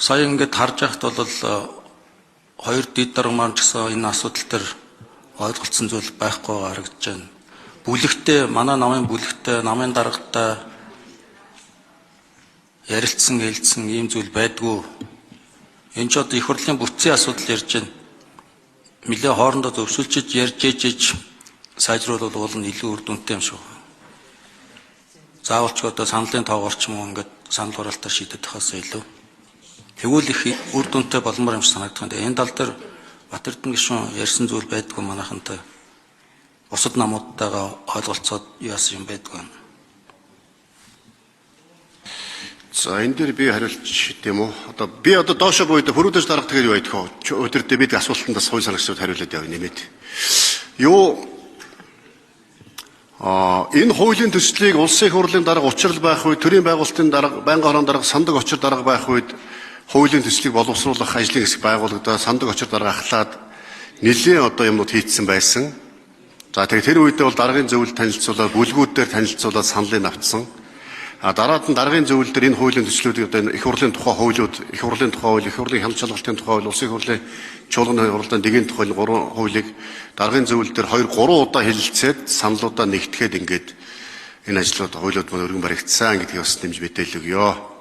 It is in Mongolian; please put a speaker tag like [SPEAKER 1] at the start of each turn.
[SPEAKER 1] Сая ингээд харж байхад бол хоёр дэд дарга маань ч гэсэн энэ асуудал төр ойлголцсон зүйл байхгүй харагдаж байна. Бүлэгтээ манай намын бүлэгтээ намын даргатай ярилцсан хэлсэн ийм зүйл байдгүй. Энэ ч одоо их хурлын бүтцийн асуудал ярьж байна. Нэлээ хоорондоо зөвшөлдөж ярьж ээж сайжруулах бол илүү үр дүнтэй юм шиг. Заавал ч одоо саналын тоогоор ч юм уу ингээд санал хураалтаар шийдэх хаас илүү. Тэгвэл их үр дүнтэй болмоор юм шиг санагдах юм. Энэ тал дээр Батэрдэн гишүүн ярьсан зүйл байдгүй манайхантай. Бусад намуудтайгаа ойлголцоод яасан юм байдгүй.
[SPEAKER 2] За энэ дээр би хариулж тийм үү. Одоо би доошо буйд хөрүүдэж дарга тэгээд юу байдг вэ? Өдөртөө бид асуултанд хууль санагчдад хариулаад явна нэмээд. Энэ хуулийн төслийг улсын их хурлын дарга учрал байх үед, төрийн байгуулалтын дарга, байнгын хорон дарга, сандаг очир дарга байх үед хуулийн төслийг боловсруулах ажлын хэсэг байгуулагдаад сандаг очир дарга ахлаад нэлийн юмнууд хийцсэн байсан. За тэгээд тэр үедээ бол даргын зөвлөлд танилцуулаад, бүлгүүд дээр танилцуулаад саналыг авчсан. Дараад нь даргын зөвлөл дээр энэ хуулийн төслүүдийг их хурлын тухай хуулиуд, их хурлын тухай хууль, их хурлын хяналт шалгалтын тухай хууль, улсын их хурлын чуулганы хурлын дэгийн тухай 3 хуулийг даргын зөвлөл дээр 2-3 удаа хэлэлцээд саналуудаа нэгтгэхэд ингээд энэ ажлууд хуулиуд мөн өргөн баригдсан гэдгийг бас нэмж мэдээлэл өгье.